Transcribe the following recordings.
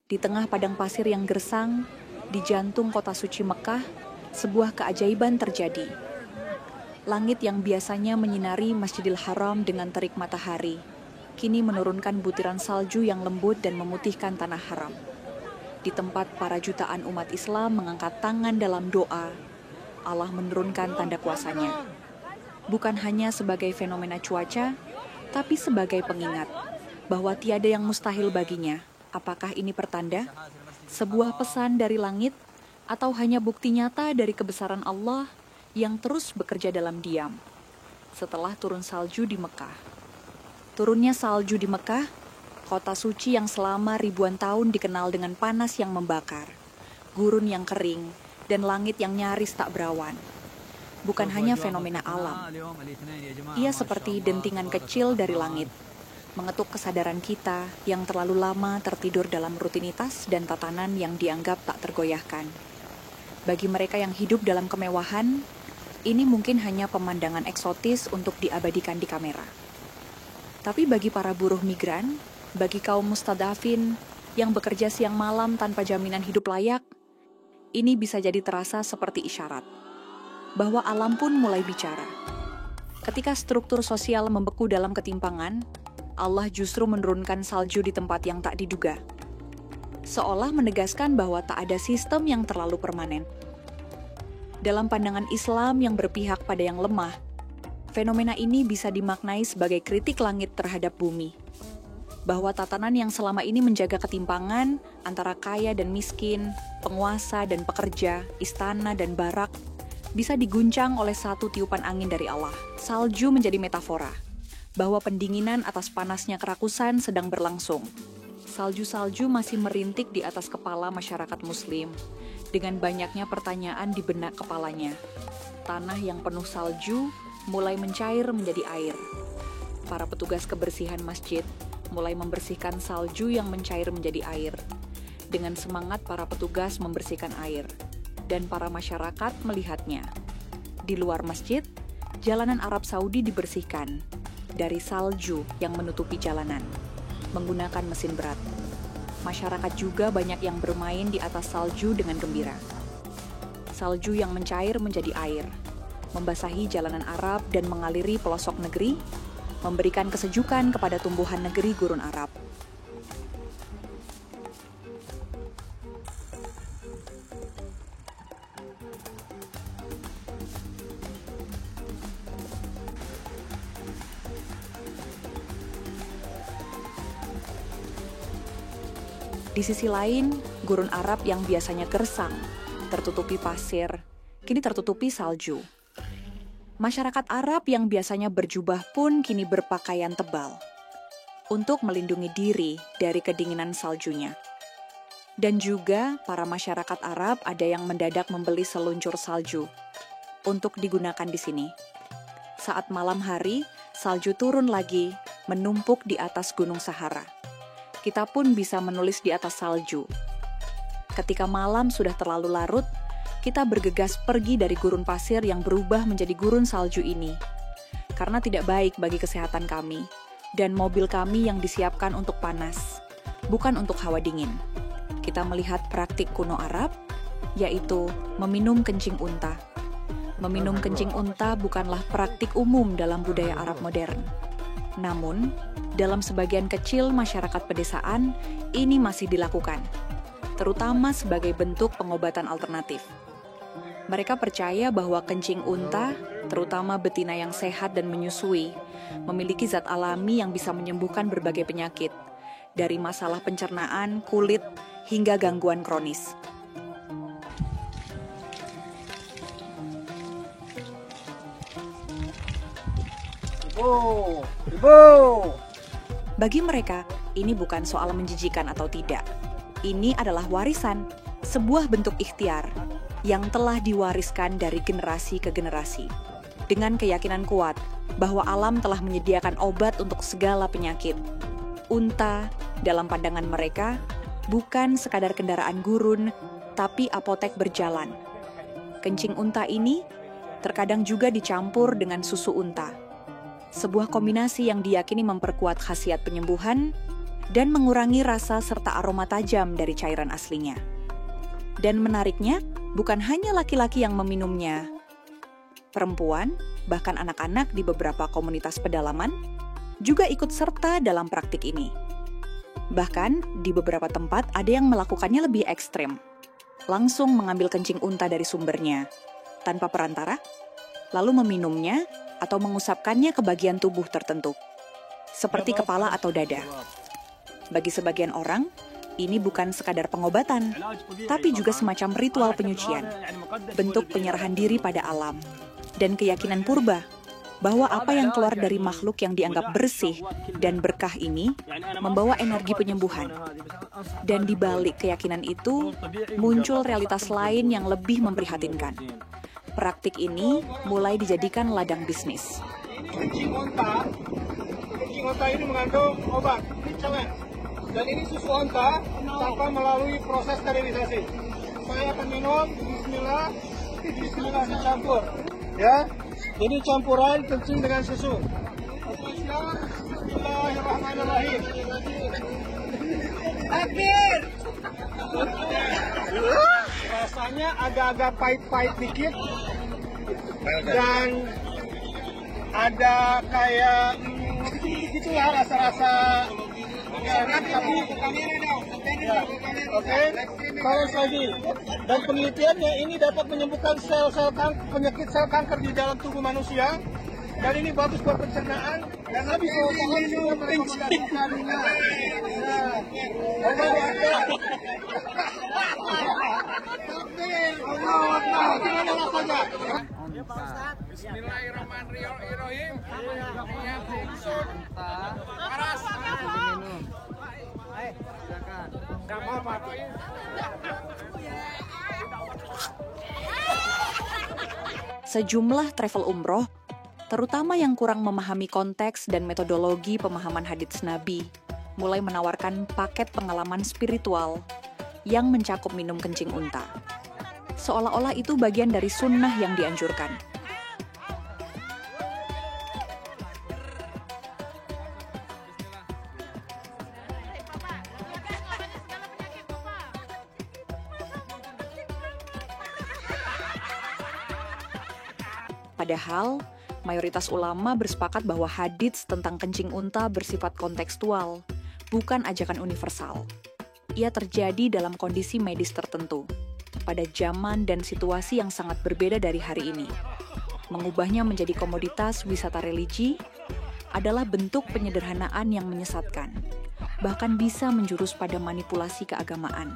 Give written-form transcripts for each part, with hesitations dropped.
Di tengah padang pasir yang gersang, di jantung kota suci Mekah, sebuah keajaiban terjadi. Langit yang biasanya menyinari Masjidil Haram dengan terik matahari, kini menurunkan butiran salju yang lembut dan memutihkan tanah haram. Di tempat para jutaan umat Islam mengangkat tangan dalam doa, Allah menurunkan tanda kuasanya. Bukan hanya sebagai fenomena cuaca, tapi sebagai pengingat bahwa tiada yang mustahil baginya. Apakah ini pertanda? Sebuah pesan dari langit? Atau hanya bukti nyata dari kebesaran Allah yang terus bekerja dalam diam? Setelah turun salju di Mekah. Turunnya salju di Mekah, kota suci yang selama ribuan tahun dikenal dengan panas yang membakar, gurun yang kering, dan langit yang nyaris tak berawan. Bukan hanya fenomena alam. Ia seperti dentingan kecil dari langit, mengetuk kesadaran kita yang terlalu lama tertidur dalam rutinitas dan tatanan yang dianggap tak tergoyahkan. Bagi mereka yang hidup dalam kemewahan, ini mungkin hanya pemandangan eksotis untuk diabadikan di kamera. Tapi bagi para buruh migran, bagi kaum mustadafin yang bekerja siang malam tanpa jaminan hidup layak, ini bisa jadi terasa seperti isyarat bahwa alam pun mulai bicara. Ketika struktur sosial membeku dalam ketimpangan, Allah justru menurunkan salju di tempat yang tak diduga. Seolah menegaskan bahwa tak ada sistem yang terlalu permanen. Dalam pandangan Islam yang berpihak pada yang lemah, fenomena ini bisa dimaknai sebagai kritik langit terhadap bumi. Bahwa tatanan yang selama ini menjaga ketimpangan antara kaya dan miskin, penguasa dan pekerja, istana dan barak, bisa diguncang oleh satu tiupan angin dari Allah. Salju menjadi metafora bahwa pendinginan atas panasnya kerakusan sedang berlangsung. Salju-salju masih merintik di atas kepala masyarakat muslim, dengan banyaknya pertanyaan di benak kepalanya. Tanah yang penuh salju mulai mencair menjadi air. Para petugas kebersihan masjid mulai membersihkan salju yang mencair menjadi air. Dengan semangat para petugas membersihkan air, dan para masyarakat melihatnya. Di luar masjid, jalanan Arab Saudi dibersihkan dari salju yang menutupi jalanan, menggunakan mesin berat. Masyarakat juga banyak yang bermain di atas salju dengan gembira. Salju yang mencair menjadi air, membasahi jalanan Arab dan mengaliri pelosok negeri, memberikan kesejukan kepada tumbuhan negeri gurun Arab. Di sisi lain, gurun Arab yang biasanya gersang, tertutupi pasir, kini tertutupi salju. Masyarakat Arab yang biasanya berjubah pun kini berpakaian tebal untuk melindungi diri dari kedinginan saljunya. Dan juga para masyarakat Arab ada yang mendadak membeli seluncur salju untuk digunakan di sini. Saat malam hari, salju turun lagi, menumpuk di atas Gunung Sahara. Kita pun bisa menulis di atas salju. Ketika malam sudah terlalu larut, kita bergegas pergi dari gurun pasir yang berubah menjadi gurun salju ini. Karena tidak baik bagi kesehatan kami, dan mobil kami yang disiapkan untuk panas, bukan untuk hawa dingin. Kita melihat praktik kuno Arab, yaitu meminum kencing unta. Meminum kencing unta bukanlah praktik umum dalam budaya Arab modern. Namun, dalam sebagian kecil masyarakat pedesaan, ini masih dilakukan, terutama sebagai bentuk pengobatan alternatif. Mereka percaya bahwa kencing unta, terutama betina yang sehat dan menyusui, memiliki zat alami yang bisa menyembuhkan berbagai penyakit, dari masalah pencernaan, kulit, hingga gangguan kronis. Ibu. Bagi mereka, ini bukan soal menjijikan atau tidak. Ini adalah warisan, sebuah bentuk ikhtiar yang telah diwariskan dari generasi ke generasi. Dengan keyakinan kuat bahwa alam telah menyediakan obat untuk segala penyakit. Unta, dalam pandangan mereka, bukan sekadar kendaraan gurun, tapi apotek berjalan. Kencing unta ini terkadang juga dicampur dengan susu unta. Sebuah kombinasi yang diyakini memperkuat khasiat penyembuhan dan mengurangi rasa serta aroma tajam dari cairan aslinya. Dan menariknya, bukan hanya laki-laki yang meminumnya. Perempuan, bahkan anak-anak di beberapa komunitas pedalaman, juga ikut serta dalam praktik ini. Bahkan, di beberapa tempat ada yang melakukannya lebih ekstrem. Langsung mengambil kencing unta dari sumbernya, tanpa perantara, lalu meminumnya atau mengusapkannya ke bagian tubuh tertentu, seperti kepala atau dada. Bagi sebagian orang, ini bukan sekadar pengobatan, tapi juga semacam ritual penyucian, bentuk penyerahan diri pada alam, dan keyakinan purba bahwa apa yang keluar dari makhluk yang dianggap bersih dan berkah ini membawa energi penyembuhan. Dan di balik keyakinan itu, muncul realitas lain yang lebih memprihatinkan. Praktik ini mulai dijadikan ladang bisnis. Kencing unta ini mengandung obat, dan ini susu unta tanpa melalui proses sterilisasi. Saya akan minum, bismillah saya campur. Ya, ini campuran kencing dengan susu. Bismillahirrahmanirrahim. Akhir. Rasanya agak-agak pahit-pahit dikit, dan ada kayak gitulah rasa-rasa enak, tapi oke. Kalau lagi, dan penelitiannya ini dapat menyembuhkan penyakit sel kanker di dalam tubuh manusia, dan ini bagus buat pencernaan, dan habis minum kencing. Gimana rasanya? Bismillahirrahmanirrahim. Paras. Gak apa-apa. Sejumlah travel umroh, terutama yang kurang memahami konteks dan metodologi pemahaman hadits Nabi, mulai menawarkan paket pengalaman spiritual yang mencakup minum kencing unta. Seolah-olah itu bagian dari sunnah yang dianjurkan. Padahal, mayoritas ulama bersepakat bahwa hadits tentang kencing unta bersifat kontekstual, bukan ajakan universal. Ia terjadi dalam kondisi medis tertentu, pada zaman dan situasi yang sangat berbeda dari hari ini. Mengubahnya menjadi komoditas wisata religi adalah bentuk penyederhanaan yang menyesatkan, bahkan bisa menjurus pada manipulasi keagamaan.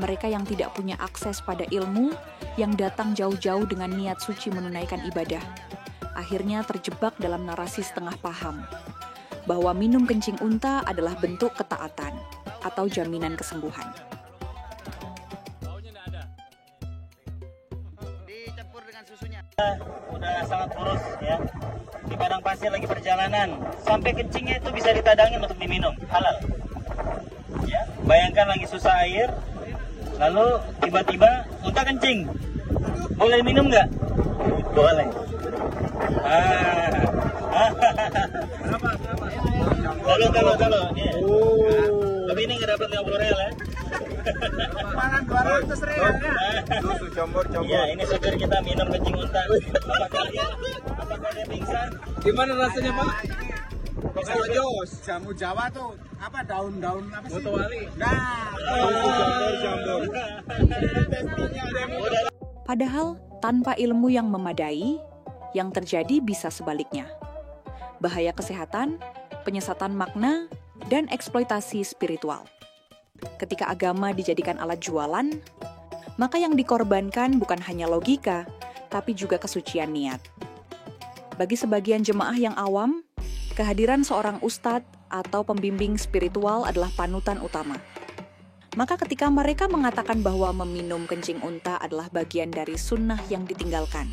Mereka yang tidak punya akses pada ilmu, yang datang jauh-jauh dengan niat suci menunaikan ibadah, akhirnya terjebak dalam narasi setengah paham, bahwa minum kencing unta adalah bentuk ketaatan atau jaminan kesembuhan. Dicampur dengan susunya. Udah sangat kurus ya. Di padang pasir lagi perjalanan, sampai kencingnya itu bisa ditadangin untuk diminum, halal. Ya, bayangkan lagi susah air, lalu tiba-tiba unta kencing. Boleh minum nggak? Boleh. Kalau. Ya. Tapi ini nggak dapat 50 real ya. Pangan 200 real ya. Susu campur. Ya, ini supir kita minum kencing unta. Apakah dia pingsan? Gimana rasanya, Pak? Kalau jamu Jawa tuh apa daun-daun apa sih? Mutawali. Nah, campur. Padahal, tanpa ilmu yang memadai, yang terjadi bisa sebaliknya. Bahaya kesehatan, penyesatan makna, dan eksploitasi spiritual. Ketika agama dijadikan alat jualan, maka yang dikorbankan bukan hanya logika, tapi juga kesucian niat. Bagi sebagian jemaah yang awam, kehadiran seorang ustadz atau pembimbing spiritual adalah panutan utama. Maka ketika mereka mengatakan bahwa meminum kencing unta adalah bagian dari sunnah yang ditinggalkan.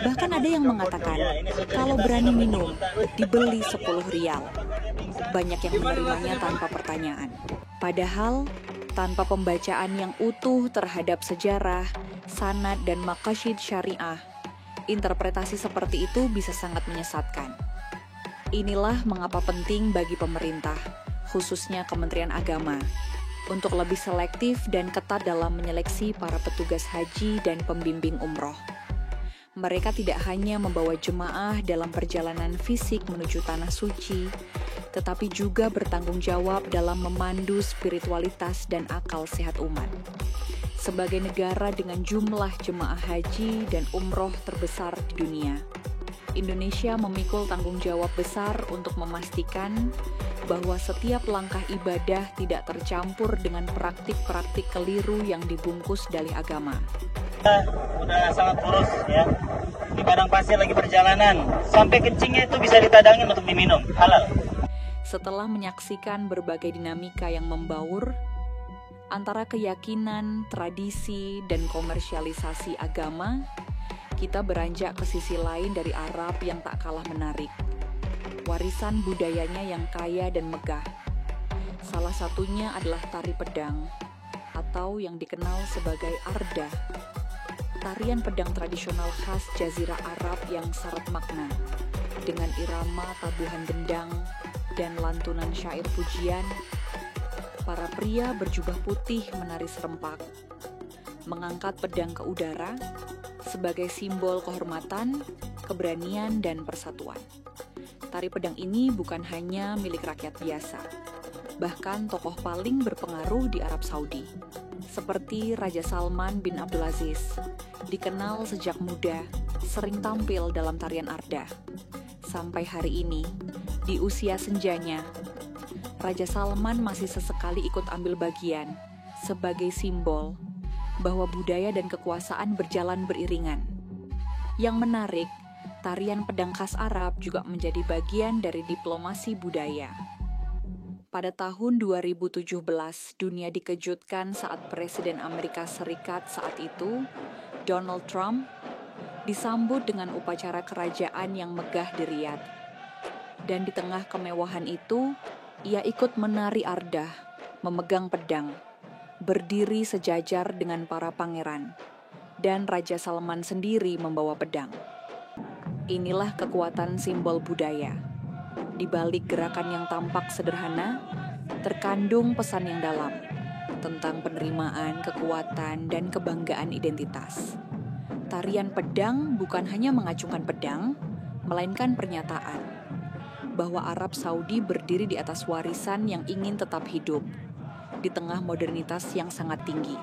Bahkan ada yang mengatakan, kalau berani minum, dibeli 10 rial. Banyak yang menerimanya tanpa pertanyaan. Padahal, tanpa pembacaan yang utuh terhadap sejarah, sanad, dan maqasid syariah, interpretasi seperti itu bisa sangat menyesatkan. Inilah mengapa penting bagi pemerintah khususnya Kementerian Agama, untuk lebih selektif dan ketat dalam menyeleksi para petugas haji dan pembimbing umroh. Mereka tidak hanya membawa jemaah dalam perjalanan fisik menuju tanah suci, tetapi juga bertanggung jawab dalam memandu spiritualitas dan akal sehat umat. Sebagai negara dengan jumlah jemaah haji dan umroh terbesar di dunia, Indonesia memikul tanggung jawab besar untuk memastikan bahwa setiap langkah ibadah tidak tercampur dengan praktik-praktik keliru yang dibungkus dalih agama. Udah sangat kurus ya. Di padang pasir lagi perjalanan, sampai kencingnya itu bisa ditadangin untuk diminum, halal. Setelah menyaksikan berbagai dinamika yang membaur antara keyakinan, tradisi, dan komersialisasi agama, kita beranjak ke sisi lain dari Arab yang tak kalah menarik. Warisan budayanya yang kaya dan megah. Salah satunya adalah tari pedang, atau yang dikenal sebagai ardah. Tarian pedang tradisional khas Jazirah Arab yang syarat makna, dengan irama tabuhan gendang dan lantunan syair pujian. Para pria berjubah putih menari serempak, mengangkat pedang ke udara sebagai simbol kehormatan, keberanian, dan persatuan. Tari pedang ini bukan hanya milik rakyat biasa, bahkan tokoh paling berpengaruh di Arab Saudi, seperti Raja Salman bin Abdulaziz, dikenal sejak muda, sering tampil dalam tarian ardah. Sampai hari ini, di usia senjanya, Raja Salman masih sesekali ikut ambil bagian sebagai simbol bahwa budaya dan kekuasaan berjalan beriringan. Yang menarik, tarian pedang khas Arab juga menjadi bagian dari diplomasi budaya. Pada tahun 2017, dunia dikejutkan saat Presiden Amerika Serikat saat itu, Donald Trump, disambut dengan upacara kerajaan yang megah di Riyadh. Dan di tengah kemewahan itu, ia ikut menari ardah, memegang pedang, berdiri sejajar dengan para pangeran, dan Raja Salman sendiri membawa pedang. Inilah kekuatan simbol budaya. Di balik gerakan yang tampak sederhana, terkandung pesan yang dalam tentang penerimaan, kekuatan, dan kebanggaan identitas. Tarian pedang bukan hanya mengacungkan pedang, melainkan pernyataan bahwa Arab Saudi berdiri di atas warisan yang ingin tetap hidup di tengah modernitas yang sangat tinggi.